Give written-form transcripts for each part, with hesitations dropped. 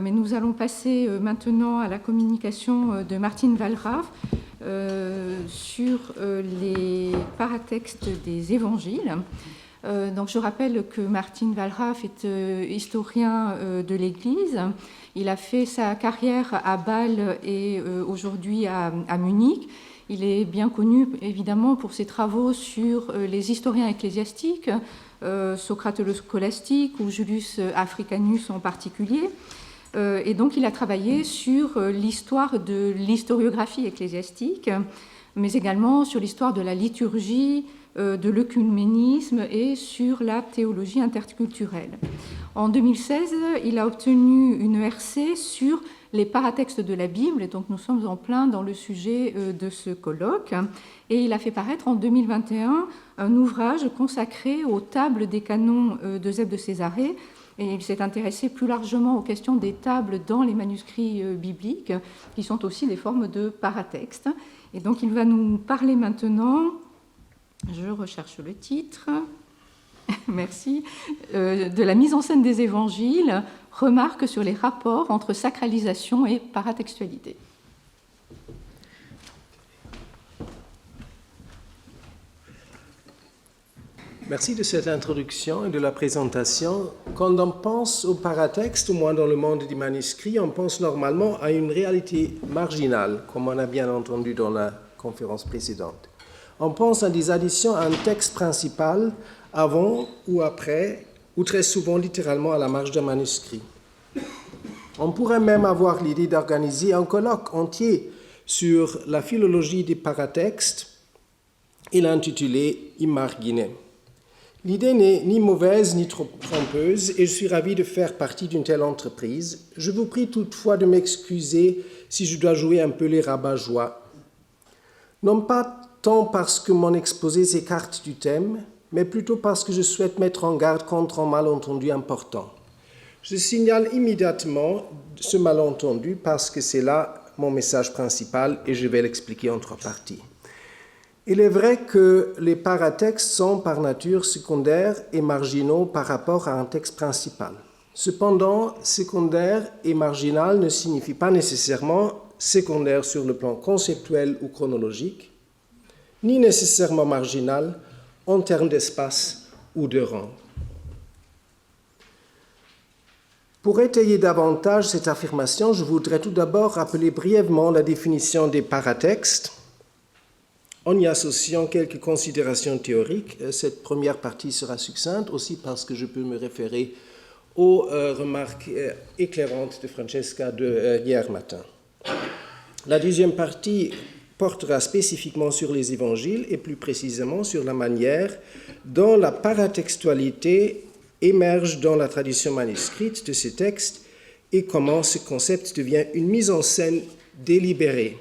Mais nous allons passer maintenant à la communication de Martine Wallraff sur les paratextes des évangiles. Donc je rappelle que Martine Wallraff est historien de l'Église. Il a fait sa carrière à Bâle et aujourd'hui à Munich. Il est bien connu évidemment pour ses travaux sur les historiens ecclésiastiques, Socrate le scolastique ou Julius Africanus en particulier. Et donc il a travaillé sur l'histoire de l'historiographie ecclésiastique, mais également sur l'histoire de la liturgie, de l'œcuménisme et sur la théologie interculturelle. En 2016, il a obtenu une ERC sur les paratextes de la Bible, et donc nous sommes en plein dans le sujet de ce colloque. Et il a fait paraître en 2021 un ouvrage consacré aux tables des canons d'Eusèbe de Césarée, et il s'est intéressé plus largement aux questions des tables dans les manuscrits bibliques, qui sont aussi des formes de paratextes. Et donc il va nous parler maintenant, je recherche le titre, merci, de la mise en scène des évangiles, remarques sur les rapports entre sacralisation et paratextualité. Merci de cette introduction et de la présentation. Quand on pense au paratexte, au moins dans le monde des manuscrits, on pense normalement à une réalité marginale, comme on a bien entendu dans la conférence précédente. On pense à des additions à un texte principal avant ou après, ou très souvent littéralement à la marge d'un manuscrit. On pourrait même avoir l'idée d'organiser un colloque entier sur la philologie des paratextes et l'intituler « Immargine ». L'idée n'est ni mauvaise ni trop trompeuse et je suis ravi de faire partie d'une telle entreprise. Je vous prie toutefois de m'excuser si je dois jouer un peu les rabat-joie. Non pas tant parce que mon exposé s'écarte du thème, mais plutôt parce que je souhaite mettre en garde contre un malentendu important. Je signale immédiatement ce malentendu parce que c'est là mon message principal et je vais l'expliquer en 3 parties. Il est vrai que les paratextes sont par nature secondaires et marginaux par rapport à un texte principal. Cependant, secondaire et marginal ne signifie pas nécessairement secondaire sur le plan conceptuel ou chronologique, ni nécessairement marginal en termes d'espace ou de rang. Pour étayer davantage cette affirmation, je voudrais tout d'abord rappeler brièvement la définition des paratextes, en y associant quelques considérations théoriques. Cette première partie sera succincte aussi parce que je peux me référer aux remarques éclairantes de Francesca de hier matin. La deuxième partie portera spécifiquement sur les évangiles et plus précisément sur la manière dont la paratextualité émerge dans la tradition manuscrite de ces textes et comment ce concept devient une mise en scène délibérée.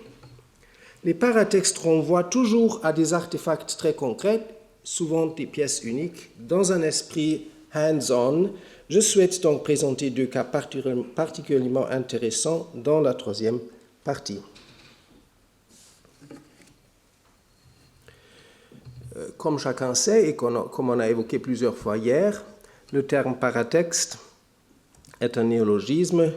Les paratextes renvoient toujours à des artefacts très concrets, souvent des pièces uniques, dans un esprit hands-on. Je souhaite donc présenter 2 cas particulièrement intéressants dans la 3e partie. Comme chacun sait, et comme on a évoqué plusieurs fois hier, le terme paratexte est un néologisme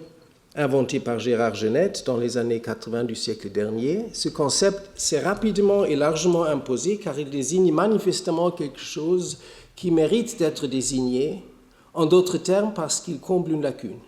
inventé par Gérard Genette dans les années 80 du siècle dernier. Ce concept s'est rapidement et largement imposé car il désigne manifestement quelque chose qui mérite d'être désigné, en d'autres termes parce qu'il comble une lacune.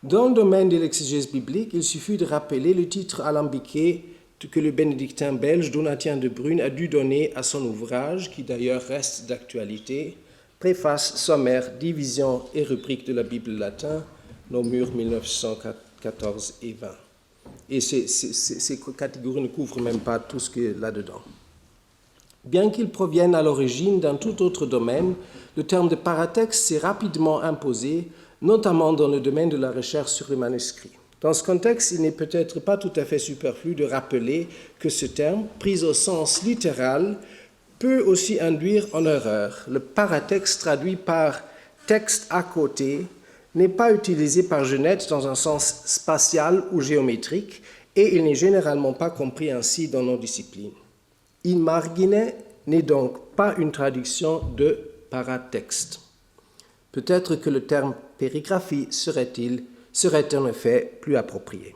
Dans le domaine de l'exégèse biblique, il suffit de rappeler le titre alambiqué que le bénédictin belge Donatien de Bruyne a dû donner à son ouvrage, qui d'ailleurs reste d'actualité, Préface, sommaire, division et rubrique de la Bible latine, Namur 1914 et 20. Et ces catégories ne couvrent même pas tout ce qui est là-dedans. Bien qu'il provienne à l'origine d'un tout autre domaine, le terme de paratexte s'est rapidement imposé, notamment dans le domaine de la recherche sur les manuscrits. Dans ce contexte, il n'est peut-être pas tout à fait superflu de rappeler que ce terme, pris au sens littéral, peut aussi induire en erreur. Le paratexte traduit par texte à côté n'est pas utilisé par Genette dans un sens spatial ou géométrique et il n'est généralement pas compris ainsi dans nos disciplines. In margine n'est donc pas une traduction de paratexte. Peut-être que le terme périgraphie serait en effet plus approprié.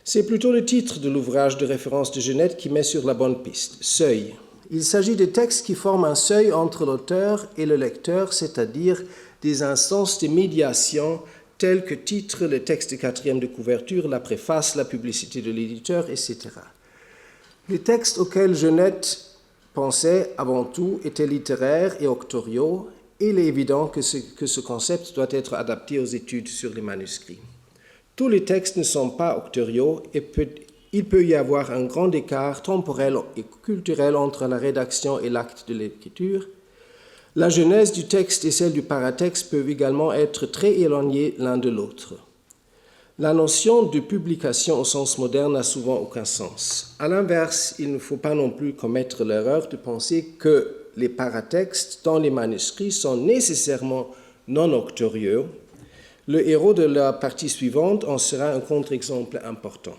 C'est plutôt le titre de l'ouvrage de référence de Genette qui met sur la bonne piste, Seuil. Il s'agit de textes qui forment un seuil entre l'auteur et le lecteur, c'est-à-dire des instances de médiation telles que titre, le texte quatrième de couverture, la préface, la publicité de l'éditeur, etc. Les textes auxquels Genette pensait avant tout étaient littéraires et octoriaux, et il est évident que ce concept doit être adapté aux études sur les manuscrits. Tous les textes ne sont pas octoriaux et il peut y avoir un grand écart temporel et culturel entre la rédaction et l'acte de l'écriture. La genèse du texte et celle du paratexte peuvent également être très éloignées l'un de l'autre. La notion de publication au sens moderne n'a souvent aucun sens. À l'inverse, il ne faut pas non plus commettre l'erreur de penser que les paratextes dans les manuscrits sont nécessairement non octorieux. Le héros de la partie suivante en sera un contre-exemple important.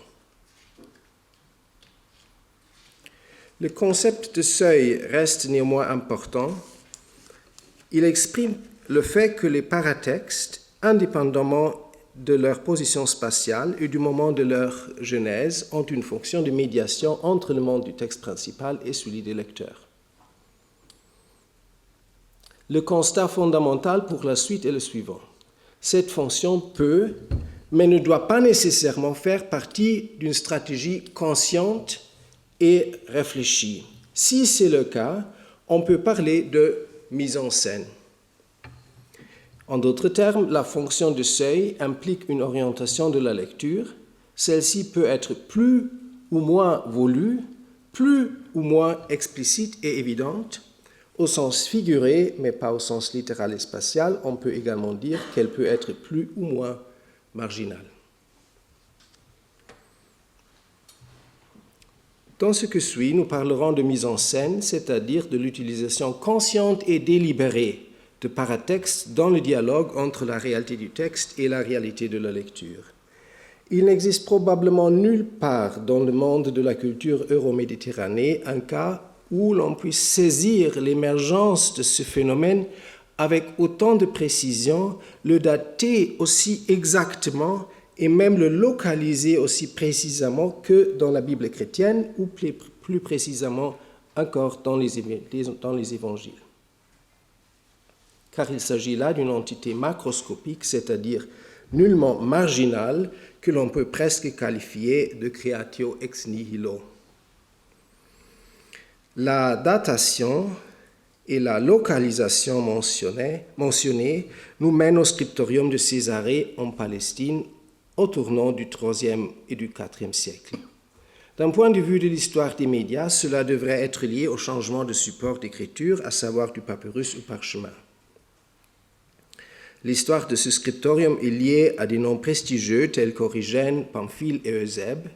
Le concept de seuil reste néanmoins important. Il exprime le fait que les paratextes, indépendamment de leur position spatiale et du moment de leur genèse, ont une fonction de médiation entre le monde du texte principal et celui des lecteurs. Le constat fondamental pour la suite est le suivant. Cette fonction peut, mais ne doit pas nécessairement faire partie d'une stratégie consciente et réfléchie. Si c'est le cas, on peut parler de mise en scène. En d'autres termes, la fonction de seuil implique une orientation de la lecture. Celle-ci peut être plus ou moins voulue, plus ou moins explicite et évidente. Au sens figuré, mais pas au sens littéral et spatial, on peut également dire qu'elle peut être plus ou moins marginale. Dans ce que suit, nous parlerons de mise en scène, c'est-à-dire de l'utilisation consciente et délibérée de paratextes dans le dialogue entre la réalité du texte et la réalité de la lecture. Il n'existe probablement nulle part dans le monde de la culture euro-méditerranée un cas où l'on puisse saisir l'émergence de ce phénomène avec autant de précision, le dater aussi exactement et même le localiser aussi précisément que dans la Bible chrétienne ou plus précisément encore dans les évangiles. Car il s'agit là d'une entité macroscopique, c'est-à-dire nullement marginale, que l'on peut presque qualifier de creatio ex nihilo. La datation et la localisation mentionnées nous mènent au scriptorium de Césarée en Palestine au tournant du IIIe et du IVe siècle. D'un point de vue de l'histoire des médias, cela devrait être lié au changement de support d'écriture, à savoir du papyrus au parchemin. L'histoire de ce scriptorium est liée à des noms prestigieux tels qu'Origène, Pamphile et Eusèbe.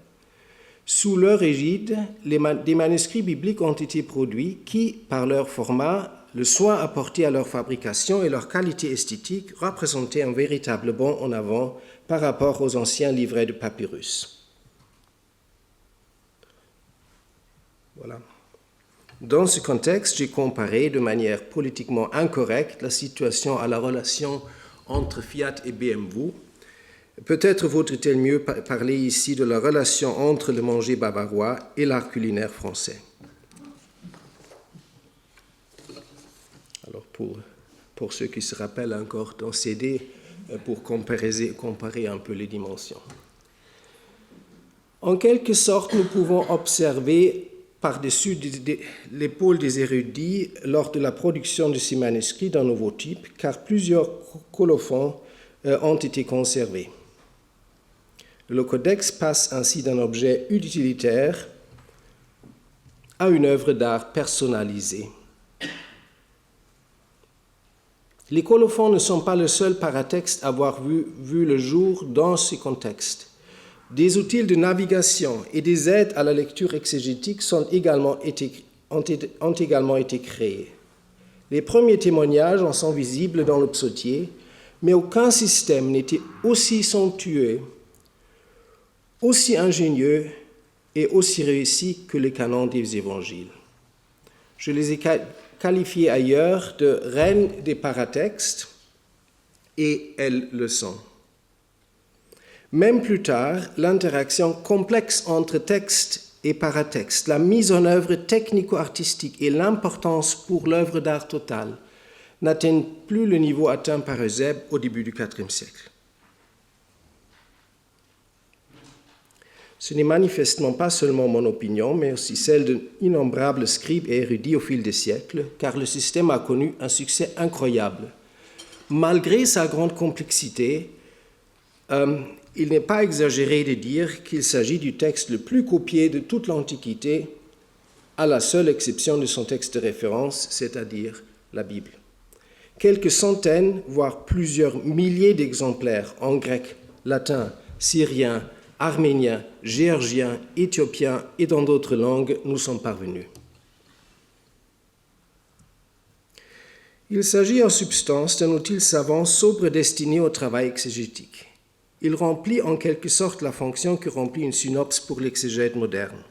Sous leur égide, des manuscrits bibliques ont été produits qui, par leur format, le soin apporté à leur fabrication et leur qualité esthétique, représentaient un véritable bond en avant par rapport aux anciens livrets de papyrus. Voilà. Dans ce contexte, j'ai comparé de manière politiquement incorrecte la situation à la relation entre Fiat et BMW. Peut-être vaudrait-il mieux parler ici de la relation entre le manger bavarois et l'art culinaire français. Alors pour ceux qui se rappellent encore dans CD, pour comparer un peu les dimensions. En quelque sorte, nous pouvons observer par-dessus l'épaule des érudits lors de la production de ces manuscrits d'un nouveau type, car plusieurs colophons ont été conservés. Le codex passe ainsi d'un objet utilitaire à une œuvre d'art personnalisée. Les colophons ne sont pas le seul paratexte à avoir vu le jour dans ces contextes. Des outils de navigation et des aides à la lecture exégétique ont également été créés. Les premiers témoignages en sont visibles dans le psautier, mais aucun système n'était aussi somptueux, aussi ingénieux et aussi réussi que les canons des évangiles. Je les ai qualifiés ailleurs de reines des paratextes, et elles le sont. Même plus tard, l'interaction complexe entre texte et paratexte, la mise en œuvre technico-artistique et l'importance pour l'œuvre d'art totale n'atteignent plus le niveau atteint par Eusèbe au début du IVe siècle. Ce n'est manifestement pas seulement mon opinion, mais aussi celle d'innombrables scribes et érudits au fil des siècles, car le système a connu un succès incroyable. Malgré sa grande complexité, il n'est pas exagéré de dire qu'il s'agit du texte le plus copié de toute l'Antiquité, à la seule exception de son texte de référence, c'est-à-dire la Bible. Quelques centaines, voire plusieurs milliers d'exemplaires en grec, latin, syrien, arménien, géorgien, éthiopien et dans d'autres langues nous sont parvenus. Il s'agit en substance d'un outil savant sobre destiné au travail exégétique. Il remplit en quelque sorte la fonction que remplit une synopse pour l'exégète moderne.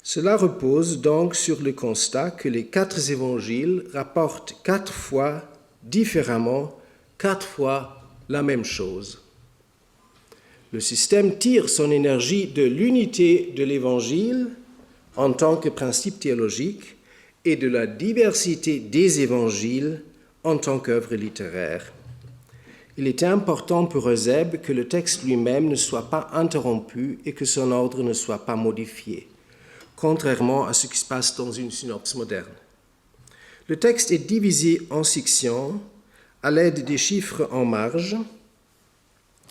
Cela repose donc sur le constat que les 4 évangiles rapportent 4 fois différemment, 4 fois la même chose. Le système tire son énergie de l'unité de l'évangile en tant que principe théologique et de la diversité des évangiles en tant qu'œuvre littéraire. Il était important pour Eusèbe que le texte lui-même ne soit pas interrompu et que son ordre ne soit pas modifié, contrairement à ce qui se passe dans une synopse moderne. Le texte est divisé en sections à l'aide des chiffres en marge.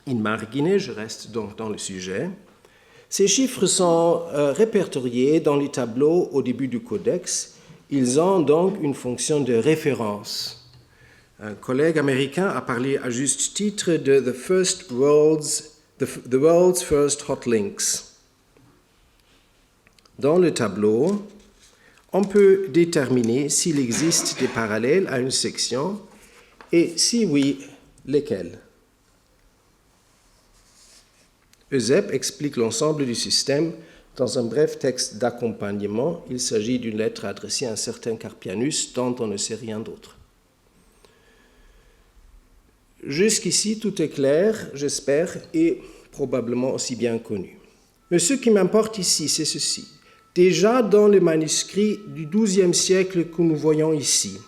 In margine, je reste donc dans le sujet. Ces chiffres sont répertoriés dans les tableaux au début du codex. Ils ont donc une fonction de référence. Un collègue américain a parlé à juste titre de the world's first hot links. Dans le tableau, on peut déterminer s'il existe des parallèles à une section et si oui, lesquels. Eusèbe explique l'ensemble du système dans un bref texte d'accompagnement. Il s'agit d'une lettre adressée à un certain Carpianus dont on ne sait rien d'autre. Jusqu'ici, tout est clair, j'espère, et probablement aussi bien connu. Mais ce qui m'importe ici, c'est ceci. Déjà dans le manuscrit du XIIe siècle que nous voyons ici,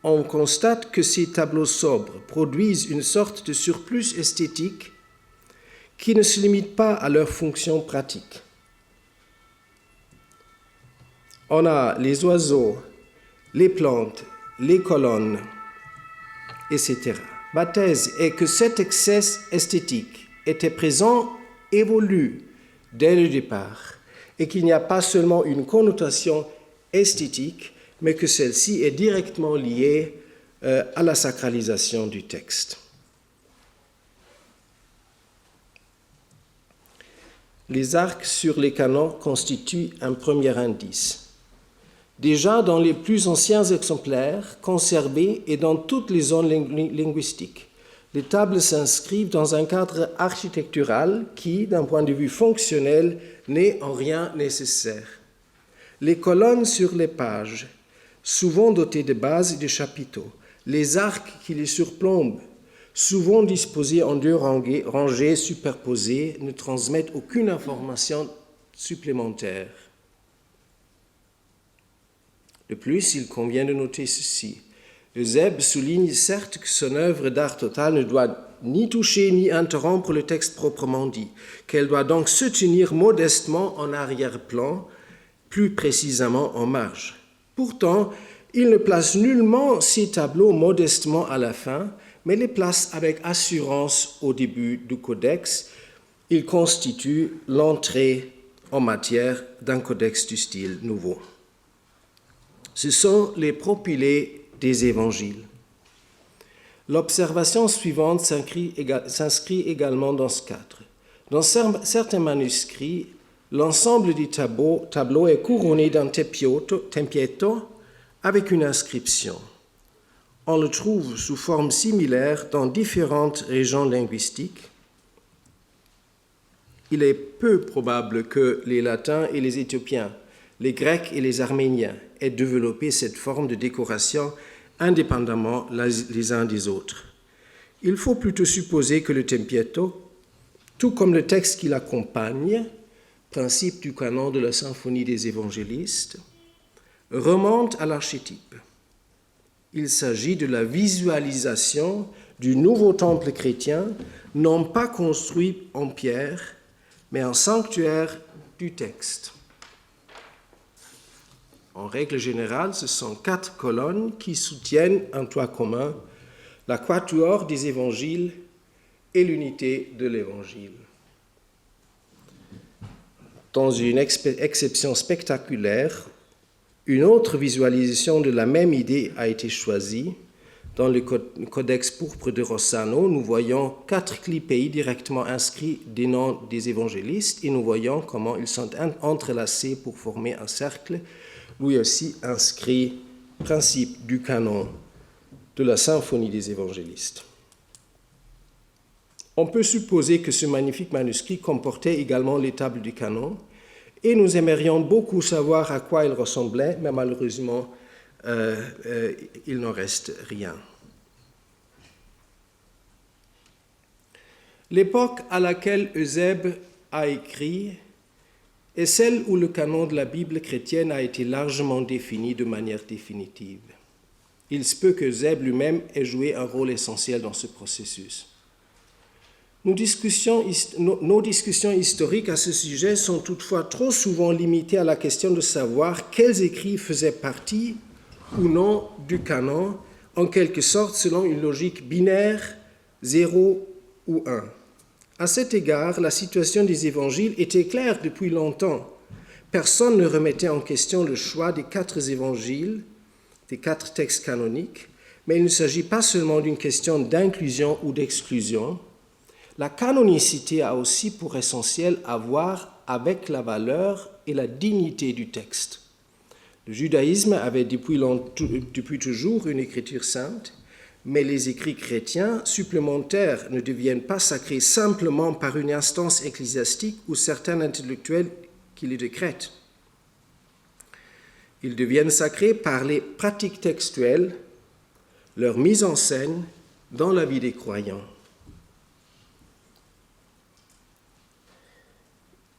on constate que ces tableaux sobres produisent une sorte de surplus esthétique qui ne se limite pas à leur fonction pratique. On a les oiseaux, les plantes, les colonnes, etc. Ma thèse est que cet excès esthétique était présent et voulu dès le départ, et qu'il n'y a pas seulement une connotation esthétique, mais que celle-ci est directement liée à la sacralisation du texte. Les arcs sur les canons constituent un premier indice. Déjà dans les plus anciens exemplaires conservés et dans toutes les zones linguistiques, les tables s'inscrivent dans un cadre architectural qui, d'un point de vue fonctionnel, n'est en rien nécessaire. Les colonnes sur les pages, souvent dotées de bases et de chapiteaux, les arcs qui les surplombent, souvent disposés en 2 rangées superposées, ne transmettent aucune information supplémentaire. De plus, il convient de noter ceci. Eusèbe souligne certes que son œuvre d'art total ne doit ni toucher ni interrompre le texte proprement dit, qu'elle doit donc se tenir modestement en arrière-plan, plus précisément en marge. Pourtant, il ne place nullement ces tableaux modestement à la fin, mais les place avec assurance au début du codex. Ils constituent l'entrée en matière d'un codex du style nouveau. Ce sont les propylées des évangiles. L'observation suivante s'inscrit également dans ce cadre. Dans certains manuscrits, l'ensemble du tableau est couronné d'un tempietto avec une inscription. On le trouve sous forme similaire dans différentes régions linguistiques. Il est peu probable que les Latins et les Éthiopiens, les Grecs et les Arméniens aient développé cette forme de décoration indépendamment les uns des autres. Il faut plutôt supposer que le tempietto, tout comme le texte qui l'accompagne, principe du canon de la symphonie des évangélistes, remonte à l'archétype. Il s'agit de la visualisation du nouveau temple chrétien, non pas construit en pierre, mais en sanctuaire du texte. En règle générale, ce sont 4 colonnes qui soutiennent un toit commun, la quatuor des évangiles et l'unité de l'évangile. Dans une exception spectaculaire, une autre visualisation de la même idée a été choisie. Dans le Codex pourpre de Rossano, nous voyons 4 clipéi directement inscrits des noms des évangélistes et nous voyons comment ils sont entrelacés pour former un cercle, lui aussi inscrit principe du canon de la symphonie des évangélistes. On peut supposer que ce magnifique manuscrit comportait également les tables du canon et nous aimerions beaucoup savoir à quoi il ressemblait, mais malheureusement, il n'en reste rien. L'époque à laquelle Eusèbe a écrit est celle où le canon de la Bible chrétienne a été largement défini de manière définitive. Il se peut que Eusèbe lui-même ait joué un rôle essentiel dans ce processus. Nos discussions historiques à ce sujet sont toutefois trop souvent limitées à la question de savoir quels écrits faisaient partie ou non du canon, en quelque sorte selon une logique binaire, 0 ou 1. À cet égard, la situation des évangiles était claire depuis longtemps. Personne ne remettait en question le choix des 4 évangiles, des 4 textes canoniques, mais il ne s'agit pas seulement d'une question d'inclusion ou d'exclusion. La canonicité a aussi pour essentiel à voir avec la valeur et la dignité du texte. Le judaïsme avait depuis toujours une écriture sainte, mais les écrits chrétiens supplémentaires ne deviennent pas sacrés simplement par une instance ecclésiastique ou certains intellectuels qui les décrètent. Ils deviennent sacrés par les pratiques textuelles, leur mise en scène dans la vie des croyants.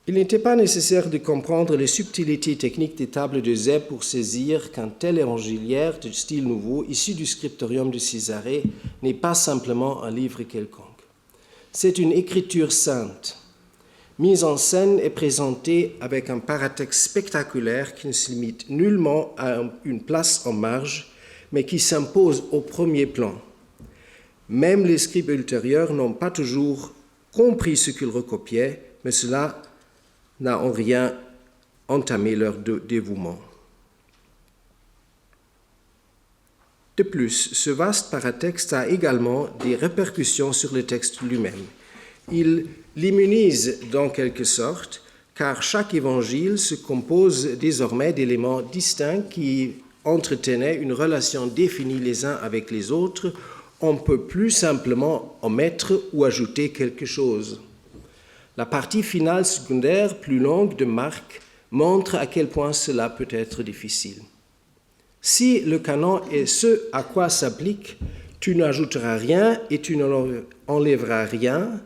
Il n'était pas nécessaire de comprendre les subtilités techniques des tables d'Eusèbe pour saisir qu'un tel évangiliaire de style nouveau, issu du scriptorium de Césarée, n'est pas simplement un livre quelconque. C'est une écriture sainte, mise en scène et présentée avec un paratexte spectaculaire qui ne se limite nullement à une place en marge, mais qui s'impose au premier plan. Même les scribes ultérieurs n'ont pas toujours compris ce qu'ils recopiaient, mais cela n'a en rien entamé leur dévouement. De plus, ce vaste paratexte a également des répercussions sur le texte lui-même. Il l'immunise dans quelque sorte, car chaque évangile se compose désormais d'éléments distincts qui entretenaient une relation définie les uns avec les autres. On ne peut plus simplement omettre ou ajouter quelque chose. La partie finale secondaire, plus longue de Marc, montre à quel point cela peut être difficile. Si le canon est ce à quoi s'applique, tu n'ajouteras rien et tu n'enlèveras rien,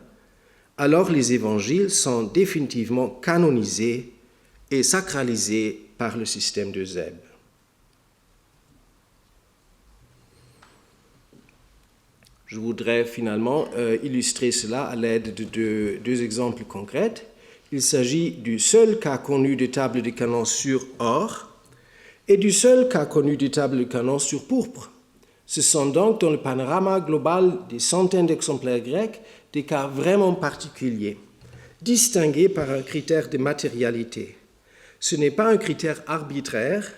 alors les évangiles sont définitivement canonisés et sacralisés par le système d'Eusèbe. Je voudrais finalement illustrer cela à l'aide de deux exemples concrets. Il s'agit du seul cas connu de table de canon sur or et du seul cas connu de table de canon sur pourpre. Ce sont donc dans le panorama global des centaines d'exemplaires grecs des cas vraiment particuliers, distingués par un critère de matérialité. Ce n'est pas un critère arbitraire,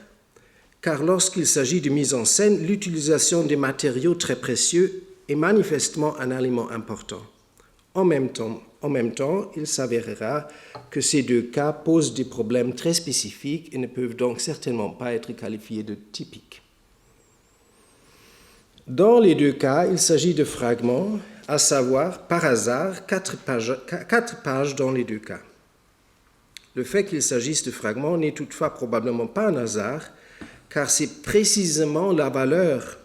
car lorsqu'il s'agit de mise en scène, l'utilisation des matériaux très précieux est manifestement un élément important. En même temps, il s'avérera que ces deux cas posent des problèmes très spécifiques et ne peuvent donc certainement pas être qualifiés de typiques. Dans les deux cas, il s'agit de fragments, à savoir, par hasard, 4 pages dans les deux cas. Le fait qu'il s'agisse de fragments n'est toutefois probablement pas un hasard, car c'est précisément la valeur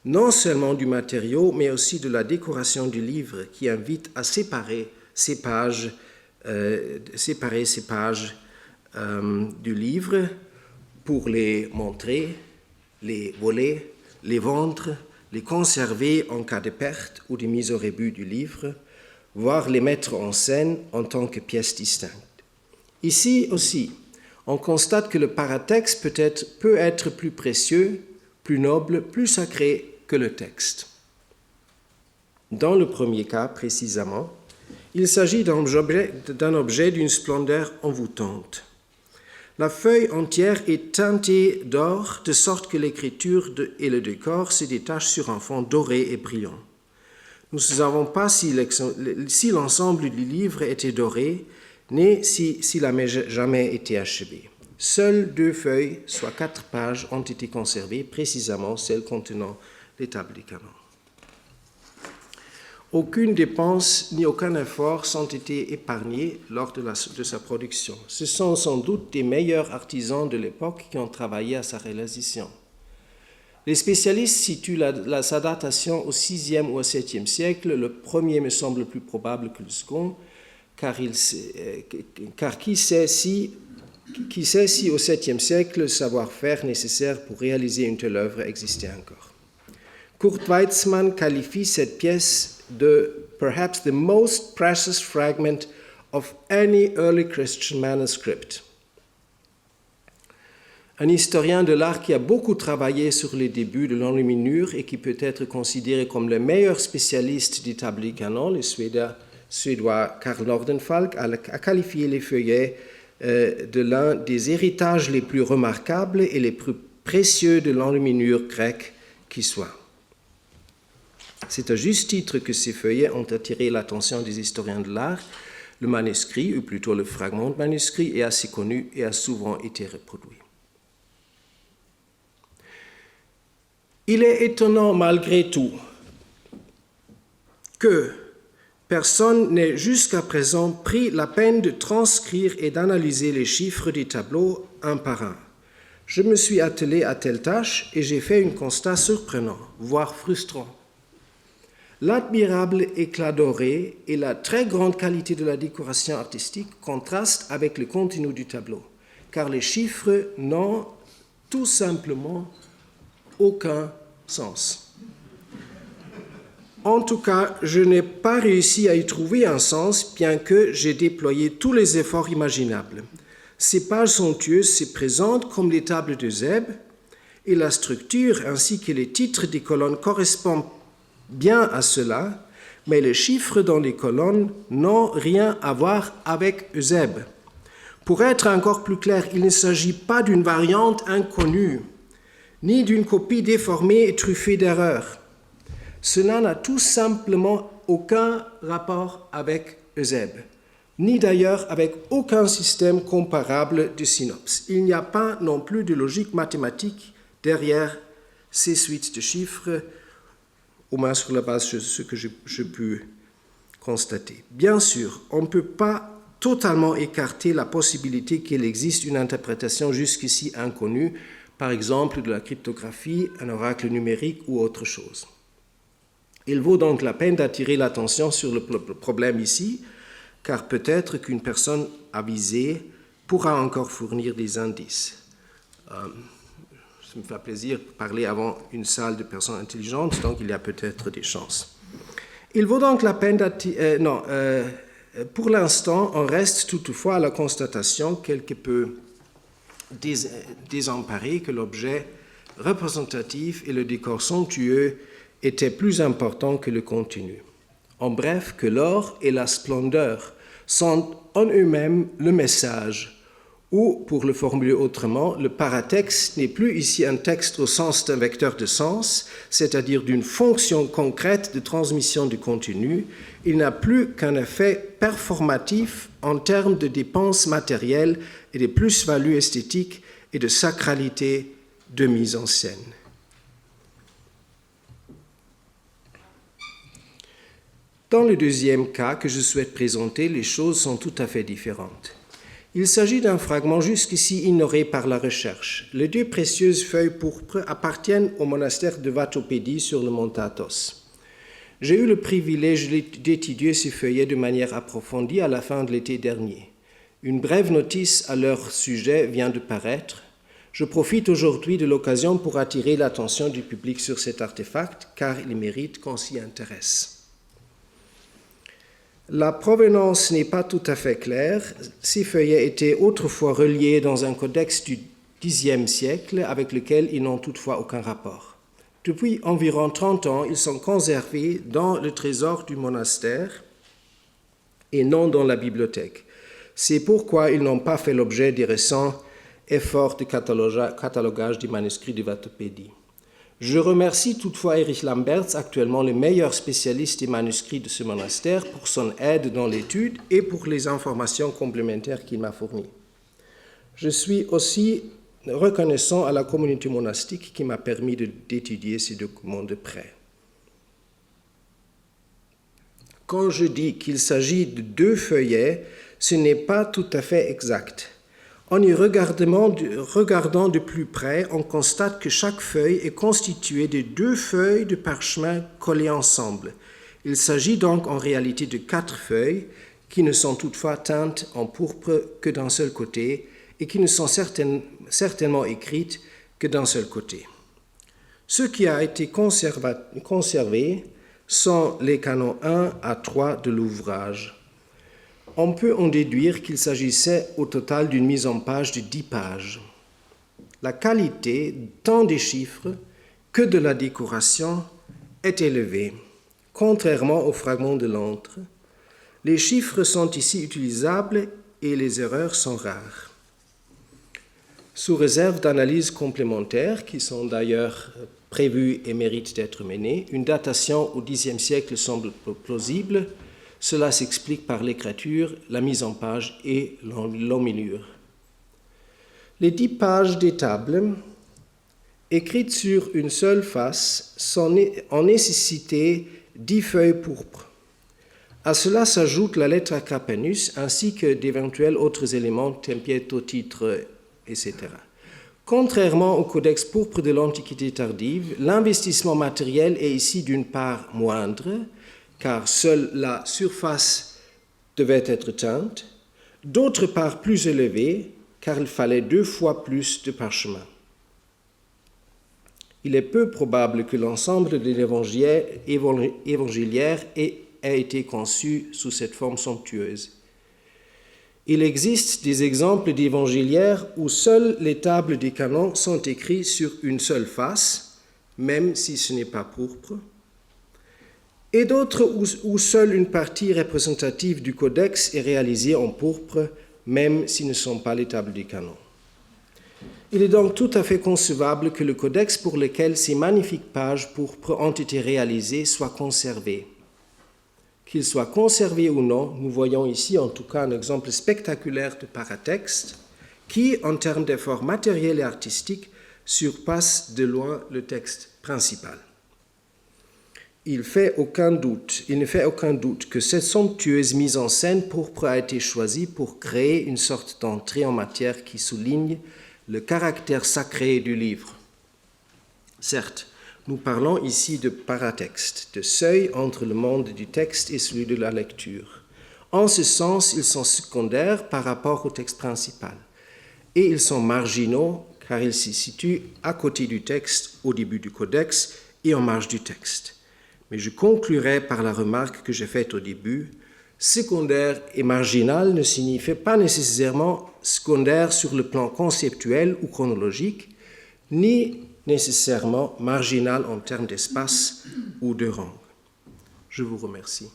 non seulement du matériau, mais aussi de la décoration du livre qui invite à séparer ces pages du livre pour les montrer, les voler, les vendre, les conserver en cas de perte ou de mise au rebut du livre, voire les mettre en scène en tant que pièces distinctes. Ici aussi, on constate que le paratexte peut être plus précieux, plus noble, plus sacré que le texte. Dans le premier cas, précisément, il s'agit d'un objet d'une splendeur envoûtante. La feuille entière est teintée d'or, de sorte que l'écriture et le décor se détachent sur un fond doré et brillant. Nous ne savons pas si l'ensemble du livre était doré, ni s'il n'a jamais été achevé. Seules 2 feuilles, soit 4 pages, ont été conservées, précisément celles contenant les tables des canons. Aucune dépense ni aucun effort n'ont été épargnés lors de sa production. Ce sont sans doute des meilleurs artisans de l'époque qui ont travaillé à sa réalisation. Les spécialistes situent sa datation au VIe ou au VIIe siècle. Le premier me semble plus probable que le second, car qui sait si au VIIe siècle le savoir-faire nécessaire pour réaliser une telle œuvre existait encore. Kurt Weitzmann qualifie cette pièce de « perhaps the most precious fragment of any early Christian manuscript ». Un historien de l'art qui a beaucoup travaillé sur les débuts de l'enluminure et qui peut être considéré comme le meilleur spécialiste des tables du canon, le Suédois Carl Nordenfalk, a qualifié les feuillets de l'un des héritages les plus remarquables et les plus précieux de l'enluminure grecque qui soit. C'est à juste titre que ces feuillets ont attiré l'attention des historiens de l'art. Le manuscrit, ou plutôt le fragment de manuscrit, est assez connu et a souvent été reproduit. Il est étonnant malgré tout que personne n'ait jusqu'à présent pris la peine de transcrire et d'analyser les chiffres des tableaux un par un. Je me suis attelé à telle tâche et j'ai fait un constat surprenant, voire frustrant. L'admirable éclat doré et la très grande qualité de la décoration artistique contrastent avec le contenu du tableau, car les chiffres n'ont tout simplement aucun sens. En tout cas, je n'ai pas réussi à y trouver un sens, bien que j'ai déployé tous les efforts imaginables. Ces pages somptueuses se présentent comme les tables de Zeb, et la structure ainsi que les titres des colonnes correspondent bien à cela, mais les chiffres dans les colonnes n'ont rien à voir avec Eusèbe. Pour être encore plus clair, il ne s'agit pas d'une variante inconnue, ni d'une copie déformée et truffée d'erreurs. Cela n'a tout simplement aucun rapport avec Eusèbe, ni d'ailleurs avec aucun système comparable de synopse. Il n'y a pas non plus de logique mathématique derrière ces suites de chiffres, au moins sur la base de ce que je peux constater. Bien sûr, on ne peut pas totalement écarter la possibilité qu'il existe une interprétation jusqu'ici inconnue, par exemple de la cryptographie, un oracle numérique ou autre chose. Il vaut donc la peine d'attirer l'attention sur le problème ici, car peut-être qu'une personne avisée pourra encore fournir des indices. Ça me fait plaisir de parler avant une salle de personnes intelligentes, donc il y a peut-être des chances. Il vaut donc la peine d'attirer... pour l'instant, on reste toutefois à la constatation quelque peu désemparée que l'objet représentatif et le décor somptueux étaient plus importants que le contenu. En bref, que l'or et la splendeur sont en eux-mêmes le message, Ou, pour le formuler autrement, le paratexte n'est plus ici un texte au sens d'un vecteur de sens, c'est-à-dire d'une fonction concrète de transmission du contenu. Il n'a plus qu'un effet performatif en termes de dépenses matérielles et de plus-values esthétiques et de sacralité de mise en scène. Dans le deuxième cas que je souhaite présenter, les choses sont tout à fait différentes. Il s'agit d'un fragment jusqu'ici ignoré par la recherche. Les 2 précieuses feuilles pourpres appartiennent au monastère de Vatopédie sur le mont Athos. J'ai eu le privilège d'étudier ces feuillets de manière approfondie à la fin de l'été dernier. Une brève notice à leur sujet vient de paraître. Je profite aujourd'hui de l'occasion pour attirer l'attention du public sur cet artefact, car il mérite qu'on s'y intéresse. La provenance n'est pas tout à fait claire. Ces feuillets étaient autrefois reliés dans un codex du Xe siècle avec lequel ils n'ont toutefois aucun rapport. Depuis environ 30 ans, ils sont conservés dans le trésor du monastère et non dans la bibliothèque. C'est pourquoi ils n'ont pas fait l'objet des récents efforts de catalogage des manuscrits de Vatopédie. Je remercie toutefois Erich Lamberts, actuellement le meilleur spécialiste des manuscrits de ce monastère, pour son aide dans l'étude et pour les informations complémentaires qu'il m'a fournies. Je suis aussi reconnaissant à la communauté monastique qui m'a permis d'étudier ces documents de près. Quand je dis qu'il s'agit de 2 feuillets, ce n'est pas tout à fait exact. En y regardant de plus près, on constate que chaque feuille est constituée de 2 feuilles de parchemin collées ensemble. Il s'agit donc en réalité de 4 feuilles qui ne sont toutefois teintes en pourpre que d'un seul côté et qui ne sont certainement écrites que d'un seul côté. Ce qui a été conservé sont les canons 1 à 3 de l'ouvrage. On peut en déduire qu'il s'agissait au total d'une mise en page de 10 pages. La qualité tant des chiffres que de la décoration est élevée. Contrairement aux fragments de l'antre, les chiffres sont ici utilisables et les erreurs sont rares. Sous réserve d'analyses complémentaires, qui sont d'ailleurs prévues et méritent d'être menées, une datation au Xe siècle semble plausible. Cela s'explique par l'écriture, la mise en page et l'enluminure. Les 10 pages des tables, écrites sur une seule face, ont nécessité 10 feuilles pourpres. À cela s'ajoute la lettre à Capenus ainsi que d'éventuels autres éléments, tempietto, titre, etc. Contrairement au codex pourpre de l'Antiquité tardive, l'investissement matériel est ici d'une part moindre, car seule la surface devait être teinte, d'autre part plus élevée, car il fallait 2 fois plus de parchemin. Il est peu probable que l'ensemble de l'évangiliaire ait été conçu sous cette forme somptueuse. Il existe des exemples d'évangiliaires où seules les tables des canons sont écrites sur une seule face, même si ce n'est pas pourpre, et d'autres où seule une partie représentative du codex est réalisée en pourpre, même si ce ne sont pas les tables du canon. Il est donc tout à fait concevable que le codex pour lequel ces magnifiques pages pourpres ont été réalisées soit conservé. Qu'il soit conservé ou non, nous voyons ici en tout cas un exemple spectaculaire de paratexte qui, en termes d'efforts matériels et artistiques, surpasse de loin le texte principal. Il ne fait aucun doute que cette somptueuse mise en scène pourpre a été choisie pour créer une sorte d'entrée en matière qui souligne le caractère sacré du livre. Certes, nous parlons ici de paratexte, de seuil entre le monde du texte et celui de la lecture. En ce sens, ils sont secondaires par rapport au texte principal. Et ils sont marginaux car ils se situent à côté du texte, au début du codex et en marge du texte. Mais je conclurai par la remarque que j'ai faite au début. Secondaire et marginal ne signifie pas nécessairement secondaire sur le plan conceptuel ou chronologique, ni nécessairement marginal en termes d'espace ou de rang. Je vous remercie.